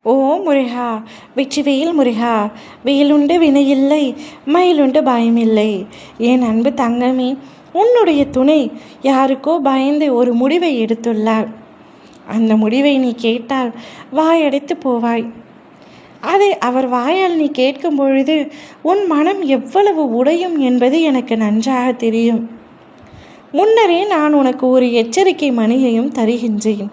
ஓ முருகா, வெற்றிவேல் முருகா, வேலுண்டு வினையில்லை, மயிலுண்டு பயமில்லை. என் அன்பு தங்கமே, உன்னுடைய துணை யாருக்கோ பயந்து ஒரு முடிவை எடுத்துள்ளார். அந்த முடிவை நீ கேட்டால் வாயடைத்து போவாய். அதை அவர் வாயால் நீ கேட்கும் பொழுது உன் மனம் எவ்வளவு உடையும் என்பது எனக்கு நன்றாக தெரியும். முன்னரே நான் உனக்கு ஒரு எச்சரிக்கை மணியையும் தருகின்றேன்.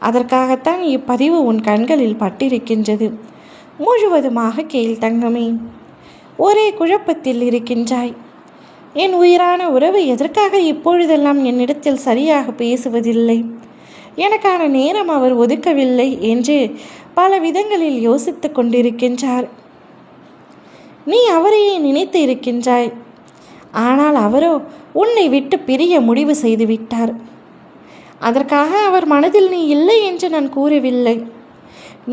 அதற்காகத்தான் இப்பதிவு உன் கண்களில் பட்டிருக்கின்றது. முழுவதுமாக கேள் தங்கமே. ஒரே குழப்பத்தில் இருக்கின்றாய். என் உயிரான உறவு எதற்காக இப்பொழுதெல்லாம் என்னிடத்தில் சரியாக பேசுவதில்லை, எனக்கான நேரம் அவர் ஒதுக்கவில்லை என்று பல விதங்களில் யோசித்து கொண்டிருக்கின்றார். நீ அவரையே நினைத்து இருக்கின்றாய். ஆனால் அவரோ உன்னை விட்டு பிரிய முடிவு செய்துவிட்டார். அதற்காக அவர் மனதில் நீ இல்லை என்று நான் கூறவில்லை.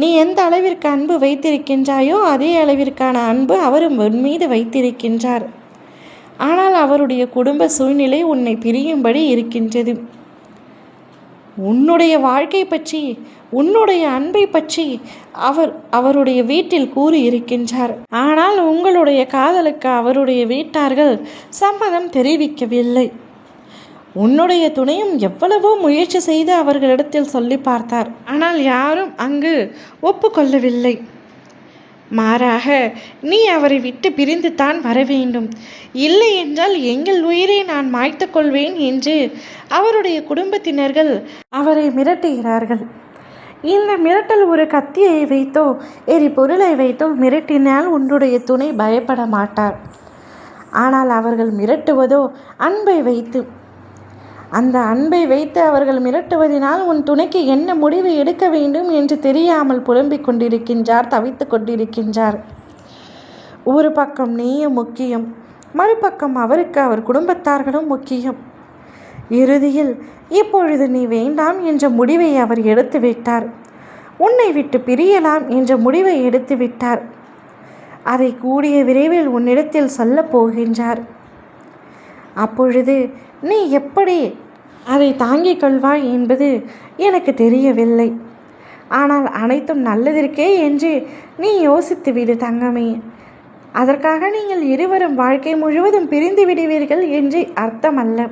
நீ எந்த அளவிற்கு அன்பு வைத்திருக்கின்றாயோ அதே அளவிற்கான அன்பு அவரும் உன் மீது வைத்திருக்கின்றார். ஆனால் அவருடைய குடும்ப சூழ்நிலை உன்னை பிரியும்படி இருக்கின்றது. உன்னுடைய வாழ்க்கை பற்றி, உன்னுடைய அன்பை பற்றி அவருடைய வீட்டில் கூறியிருக்கின்றார். ஆனால் உங்களுடைய காதலுக்கு அவருடைய வீட்டார்கள் சம்மதம் தெரிவிக்கவில்லை. உன்னுடைய துணையும் எவ்வளவோ முயற்சி செய்து அவர்களிடத்தில் சொல்லி பார்த்தார். ஆனால் யாரும் அங்கு ஒப்புக்கொள்ளவில்லை. மாறாக நீ அவரை விட்டு பிரிந்து தான் வர வேண்டும், இல்லை என்றால் எங்கள் உயிரை நான் மாய்த்து கொள்வேன் என்று அவருடைய குடும்பத்தினர்கள் அவரை மிரட்டுகிறார்கள். இந்த மிரட்டல் ஒரு கத்தியை வைத்தோ எரிபொருளை வைத்தோ மிரட்டினால் உன்னுடைய துணை பயப்பட மாட்டார். ஆனால் அவர்கள் மிரட்டுவதோ அன்பை வைத்து. அந்த அன்பை வைத்து அவர்கள் மிரட்டுவதனால் உன் துணைக்கு என்ன முடிவு எடுக்க வேண்டும் என்று தெரியாமல் புலம்பிக் கொண்டிருக்கின்றார், தவித்து கொண்டிருக்கின்றார். ஒரு பக்கம் நீயும் முக்கியம், மறுபக்கம் அவருக்கு அவர் குடும்பத்தார்களும் முக்கியம். இறுதியில் இப்பொழுது நீ வேண்டாம் என்ற முடிவை அவர் எடுத்து விட்டார். உன்னை விட்டு பிரியலாம் என்ற முடிவை எடுத்து விட்டார். அதை கூடிய விரைவில் உன்னிடத்தில் சொல்லப் போகின்றார். அப்பொழுது நீ எப்படி அதை தாங்கிக் கொள்வாய் என்பது எனக்கு தெரியவில்லை. ஆனால் அனைத்தும் நல்லதற்கே என்று நீ யோசித்து விடு தங்கமே. அதற்காக நீங்கள் இருவரும் வாழ்க்கை முழுவதும் பிரிந்து விடுவீர்கள் என்று அர்த்தம் அல்ல.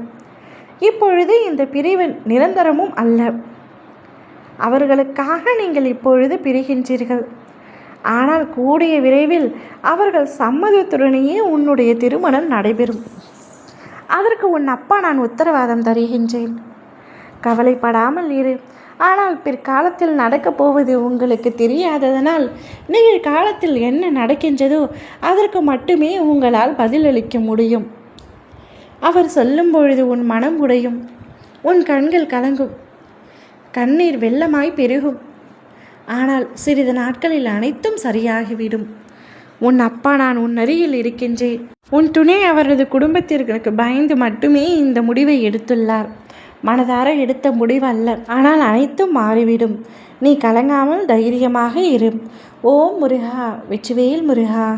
இப்பொழுது இந்த பிரிவு நிரந்தரமும் அல்ல. அவர்களுக்காக நீங்கள் இப்பொழுது பிரிகின்றீர்கள். ஆனால் கூடிய விரைவில் அவர்கள் சம்மதத்துடனேயே உன்னுடைய திருமணம் நடைபெறும். அதற்கு உன் அப்பா நான் உத்தரவாதம் தருகின்றேன். கவலைப்படாமல் இரு. ஆனால் பிற்காலத்தில் நடக்கப் போவது உங்களுக்கு தெரியாததனால் நிகழ்காலத்தில் என்ன நடக்கின்றதோ அதற்கு மட்டுமே உங்களால் பதிலளிக்க முடியும். அவர் சொல்லும் பொழுது உன் மனம் உடையும், உன் கண்கள் கலங்கும், கண்ணீர் வெள்ளமாய் பெருகும். ஆனால் சிறிது நாட்களில் அனைத்தும் சரியாகிவிடும். உன் அப்பா நான் உன் அருகில் இருக்கின்றேன். உன் துணை அவரது குடும்பத்திற்கு பயந்து மட்டுமே இந்த முடிவை எடுத்துள்ளார். மனதார எடுத்த முடிவு அல்ல. ஆனால் அனைத்தும் மாறிவிடும். நீ கலங்காமல் தைரியமாக இரு. ஓம் முருகா, வெற்றிவேல் முருகா.